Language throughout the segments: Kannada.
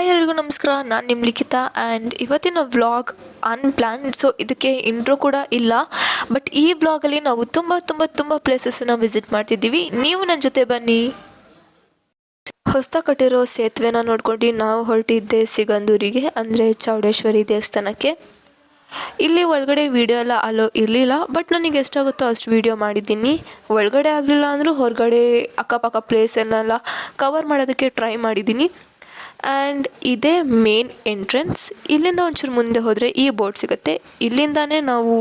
ಹಾಯ್ ಎಲ್ರಿಗೂ ನಮಸ್ಕಾರ. ನಾನು ನಿಮ್ಮ ಲಿಖಿತ ಆ್ಯಂಡ್ ಇವತ್ತಿನ ವ್ಲಾಗ್ ಅನ್ಪ್ಲ್ಯಾನ್ಡ್. ಸೊ ಇದಕ್ಕೆ ಇಂಟ್ರೋ ಕೂಡ ಇಲ್ಲ. ಬಟ್ ಈ ವ್ಲಾಗಲ್ಲಿ ನಾವು ತುಂಬ ಪ್ಲೇಸಸ್ಸನ್ನು ವಿಸಿಟ್ ಮಾಡ್ತಿದ್ದೀವಿ. ನೀವು ನನ್ನ ಜೊತೆ ಬನ್ನಿ. ಹೊಸದಾಗಿ ಕಟ್ಟಿರೋ ಸೇತುವೆನ ನೋಡ್ಕೊಂಡು ನಾವು ಹೊರಟಿದ್ದೆ ಸಿಗಂದೂರಿಗೆ, ಅಂದರೆ ಚೌಡೇಶ್ವರಿ ದೇವಸ್ಥಾನಕ್ಕೆ. ಇಲ್ಲಿ ಒಳಗಡೆ ವೀಡಿಯೋ ಎಲ್ಲ ಅಲೋ ಇರಲಿಲ್ಲ, ಬಟ್ ನನಗೆ ಎಷ್ಟಾಗುತ್ತೋ ಅಷ್ಟು ವೀಡಿಯೋ ಮಾಡಿದ್ದೀನಿ. ಒಳಗಡೆ ಆಗಲಿಲ್ಲ ಅಂದರೂ ಹೊರಗಡೆ ಅಕ್ಕಪಕ್ಕ ಪ್ಲೇಸನ್ನೆಲ್ಲ ಕವರ್ ಮಾಡೋದಕ್ಕೆ ಟ್ರೈ ಮಾಡಿದ್ದೀನಿ. ಆ್ಯಂಡ್ ಇದೇ ಮೇನ್ ಎಂಟ್ರೆನ್ಸ್. ಇಲ್ಲಿಂದ ಒಂಚೂರು ಮುಂದೆ ಹೋದರೆ ಈ ಬೋರ್ಡ್ ಸಿಗುತ್ತೆ. ಇಲ್ಲಿಂದಾನೇ ನಾವು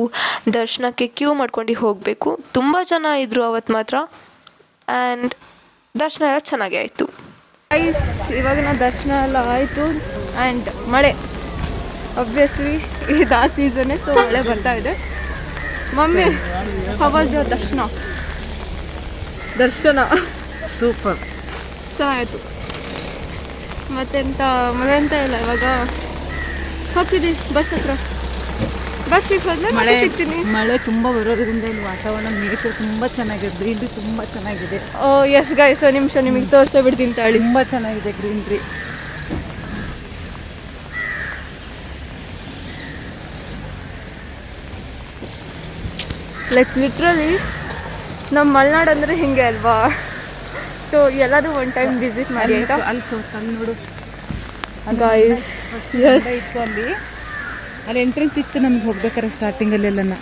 ದರ್ಶನಕ್ಕೆ ಕ್ಯೂ ಮಾಡ್ಕೊಂಡು ಹೋಗಬೇಕು. ತುಂಬ ಜನ ಇದ್ದರು ಅವತ್ತು ಮಾತ್ರ. ಆ್ಯಂಡ್ ದರ್ಶನ ಎಲ್ಲ ಚೆನ್ನಾಗೇ ಆಯಿತು. ಇವಾಗಿನ ದರ್ಶನ ಎಲ್ಲ ಆಯಿತು. ಆ್ಯಂಡ್ ಮಳೆ ಒಬ್ವಿಯಸ್ಲಿ ಇದು ಆ ಸೀಸನ್ನೇ, ಸೊ ಮಳೆ ಬರ್ತಾ ಇದೆ. ಮಮ್ಮಿ, ಹೌ ವಾಸ್ ಯುವರ್ ದರ್ಶನ ಸೂಪರ್ ಚೆನ್ನಾಗಿತ್ತು. ಮತ್ತೆಂತ ಇಲ್ಲ. ಇವಾಗ ಹೋಗ್ತಿದ್ದೀವಿ ಬಸ್ ಹತ್ರ. ಬಸ್ಸಿಗೆ ಹೋದ್ರೆ ಮಳೆ ಸಿಗ್ತೀನಿ. ಮಳೆ ತುಂಬ ಬರೋದ್ರಿಂದ ಇಲ್ಲಿ ವಾತಾವರಣ ನೇಚರ್ ತುಂಬ ಚೆನ್ನಾಗಿದೆ. ಗ್ರೀನ್ರಿ ತುಂಬ ಚೆನ್ನಾಗಿದೆ. ಓ ಎಸ್ ಗೈಸ್, ನಿಮಿಷ ನಿಮಗೆ ತೋರಿಸೇ ಬಿಡ್ತೀನಿ ತಾಳಿ. ತುಂಬ ಚೆನ್ನಾಗಿದೆ ಗ್ರೀನ್ರಿ. ಲೈಕ್ ಲಿಟ್ರಲಿ ನಮ್ಮ ಮಲೆನಾಡು ಅಂದರೆ ಹಿಂಗೆ ಅಲ್ವಾ? ಸೊ ಎಲ್ಲರೂ ಒನ್ ಟೈಮ್ ವಿಸಿಟ್ ಮಾಡಿ ಆಯಿತಾ? ಅಲ್ಲಿ ಅಲ್ಲಿ ನೋಡು ಗೈಸ್, ಇತ್ತು ಅಲ್ಲಿ ಎಂಟ್ರೆನ್ಸ್ ಇತ್ತು ನಮ್ಗೆ ಹೋಗ್ಬೇಕಾರೆ ಸ್ಟಾರ್ಟಿಂಗಲ್ಲೆಲ್ಲ.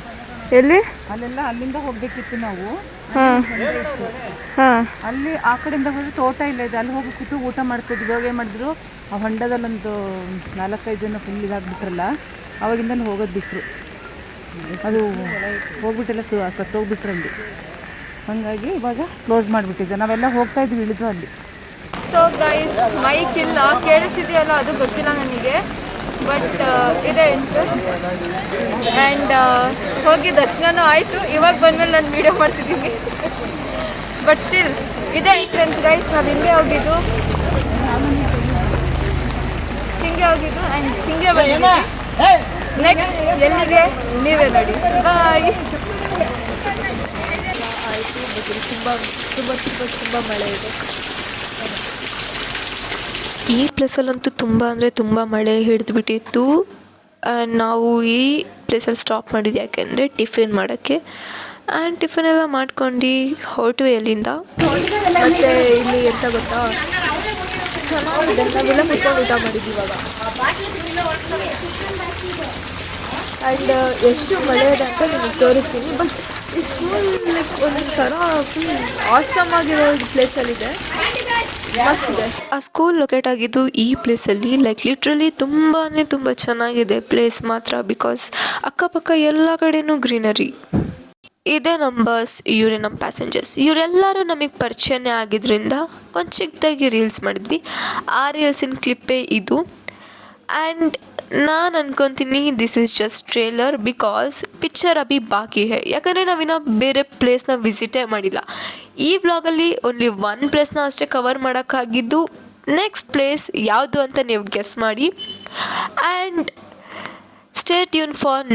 ಎಲ್ಲಿ? ಅಲ್ಲೆಲ್ಲ ಅಲ್ಲಿಂದ ಹೋಗ್ಬೇಕಿತ್ತು ನಾವು. ಹಾಂ ಅಲ್ಲಿ ಆ ಕಡೆಯಿಂದ ಹೋದ್ರೆ ತೋಟ ಇಲ್ಲ ಇದೆ, ಅಲ್ಲಿ ಹೋಗಿ ಕೂತು ಊಟ ಮಾಡ್ತಿದ್ವಿ. ಇವಾಗ ಏನು ಮಾಡಿದ್ರು, ಆ ಹೊಂಡದಲ್ಲೊಂದು 4-5 ಜನ ಫುಲ್ ಇದಾಗ್ಬಿಟ್ರಲ್ಲ, ಅವಾಗಿಂದ ಹೋಗೋದು ಬಿಟ್ಟರು. ಅದು ಹೋಗ್ಬಿಟ್ಟೆಲ್ಲ ಸತ್ತೋಗ್ಬಿಟ್ರು ಅಲ್ಲಿ. ಹಾಗಾಗಿ ಇವಾಗ ಕ್ಲೋಸ್ ಮಾಡಿಬಿಟ್ಟಿದ್ದೆ. ನಾವೆಲ್ಲ ಹೋಗ್ತಾ ಇದ್ವಿ, ಇಳಿದು ಅಲ್ಲಿ. ಸೊ ಗೈಸ್, ಮೈಕ್ ಇಲ್ಲ, ಕೇಳಿಸಿದೆಯಲ್ಲ ಅದು ಗೊತ್ತಿಲ್ಲ ನನಗೆ. ಬಟ್ ಇದೆ ಎಂಟ್ರೆನ್ಸ್. ಆ್ಯಂಡ್ ಹೋಗಿ ದರ್ಶನನೂ ಆಯಿತು. ಇವಾಗ ಬಂದಮೇಲೆ ನಾನು ವೀಡಿಯೋ ಮಾಡ್ತಿದ್ದೀನಿ. ಬಟ್ ಸ್ಟಿಲ್ ಇದೆ ಎಂಟ್ರೆನ್ಸ್ ಗೈಸ್. ನಾವು ಹಿಂಗೆ ಹೋಗಿದ್ದು ಆ್ಯಂಡ್ ಹಿಂಗೆ ಬಂದಿದ್ದೀವಿ. ನೆಕ್ಸ್ಟ್ ಎಲ್ಲಿಗೆ ನೀವೇ ನೋಡಿ. ಬಾಯ್. ತುಂಬ ಮಳೆ ಇದೆ ಈ ಪ್ಲೇಸಲ್ಲಂತೂ. ತುಂಬ ಮಳೆ ಹಿಡಿದುಬಿಟ್ಟಿತ್ತು. ಆ್ಯಂಡ್ ನಾವು ಈ ಪ್ಲೇಸಲ್ಲಿ ಸ್ಟಾಪ್ ಮಾಡಿದ್ದು ಯಾಕೆಂದರೆ ಟಿಫಿನ್ ಮಾಡೋಕ್ಕೆ. ಆ್ಯಂಡ್ ಟಿಫಿನ್ ಎಲ್ಲ ಮಾಡ್ಕೊಂಡು ಹೊರಟ್ವಿ ಅಲ್ಲಿಂದ. ಮತ್ತು ಇಲ್ಲಿ ಎಂತ ಗೊತ್ತಾ, ಚೆನ್ನಾಗಿದೆ. ನಾವೆಲ್ಲ ಕುತ್ಕೊಂಡು ಊಟ ಮಾಡಿದ್ವಿ ಇವಾಗ. ಆ್ಯಂಡ್ ಎಷ್ಟು ಮಳೆ ಇದೆ ಅಂತ ನಿಮಗೆ ತೋರಿಸ್ತೀನಿ. ಬಟ್ ಈ ಸ್ಕೂಲ್ ಲೈಕ್ ಒಂದೊಂಥರ ಫುಲ್ ಆಸಮ್ ಆಗಿರೋ ಪ್ಲೇಸಲ್ಲಿದೆ, ಮಸ್ತಿದೆ. ಆ ಸ್ಕೂಲ್ ಲೊಕೇಟ್ ಆಗಿದ್ದು ಈ ಪ್ಲೇಸಲ್ಲಿ. ಲೈಕ್ ಲಿಟ್ರಲಿ ತುಂಬ ಚೆನ್ನಾಗಿದೆ ಪ್ಲೇಸ್ ಮಾತ್ರ. ಬಿಕಾಸ್ ಅಕ್ಕಪಕ್ಕ ಎಲ್ಲ ಕಡೆನೂ ಗ್ರೀನರಿ ಇದೆ. ನಮ್ಮ ಬಸ್, ಇವರೇ ನಮ್ಮ ಪ್ಯಾಸೆಂಜರ್ಸ್. ಇವರೆಲ್ಲರೂ ನಮಗೆ ಪರಿಚಯನೇ ಆಗಿದ್ದರಿಂದ ಒಂದು ಚಿಕ್ಕದಾಗಿ ರೀಲ್ಸ್ ಮಾಡಿದ್ವಿ. ಆ ರೀಲ್ಸಿನ ಕ್ಲಿಪ್ಪೇ ಇದು. ಆ್ಯಂಡ್ ನಾನು ಅನ್ಕೊತೀನಿ this is just trailer, because picture Abhi ಬಾಕಿ ಹೇ. ಯಾಕಂದರೆ ನಾವಿನ್ನ ಬೇರೆ ಪ್ಲೇಸ್ನ ವಿಸಿಟೇ ಮಾಡಿಲ್ಲ. ಈ ವ್ಲಾಗಲ್ಲಿ ಓನ್ಲಿ ಒನ್ ಪ್ಲೇಸ್ನ ಅಷ್ಟೇ ಕವರ್ ಮಾಡೋಕ್ಕಾಗಿದ್ದು. ನೆಕ್ಸ್ಟ್ ಪ್ಲೇಸ್ ಯಾವುದು ಅಂತ ನೀವು ಗೆಸ್ ಮಾಡಿ. And stay tune for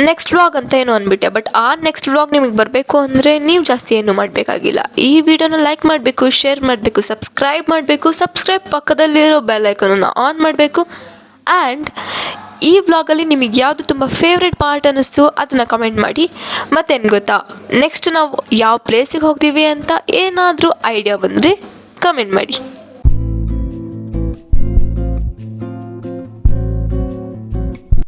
next vlog ಅಂತ ಏನು ಅಂದ್ಬಿಟ್ಟೆ. ಬಟ್ ಆ ನೆಕ್ಸ್ಟ್ ವ್ಲಾಗ್ ನಿಮಗೆ ಬರಬೇಕು ಅಂದರೆ ನೀವು ಜಾಸ್ತಿ ಏನು ಮಾಡಬೇಕಾಗಿಲ್ಲ. ಈ ವಿಡಿಯೋನ ಲೈಕ್ ಮಾಡಬೇಕು, ಶೇರ್ ಮಾಡಬೇಕು, ಸಬ್ಸ್ಕ್ರೈಬ್ ಮಾಡಬೇಕು. ಸಬ್ಸ್ಕ್ರೈಬ್ ಪಕ್ಕದಲ್ಲಿರೋ ಬೆಲ್ ಐಕನನ್ನು ಆನ್ ಮಾಡಬೇಕು. ಆ್ಯಂಡ್ ಈ ವ್ಲಾಗಲ್ಲಿ ನಿಮಗೆ ಯಾವುದು ತುಂಬ ಫೇವ್ರೆಟ್ ಪಾರ್ಟ್ ಅನ್ನಿಸ್ತು ಅದನ್ನು ಕಮೆಂಟ್ ಮಾಡಿ. ಮತ್ತೇನು ಗೊತ್ತಾ, ನೆಕ್ಸ್ಟ್ ನಾವು ಯಾವ ಪ್ಲೇಸಿಗೆ ಹೋಗ್ತೀವಿ ಅಂತ ಏನಾದರೂ ಐಡಿಯಾ ಬಂದರೆ ಕಮೆಂಟ್ ಮಾಡಿ.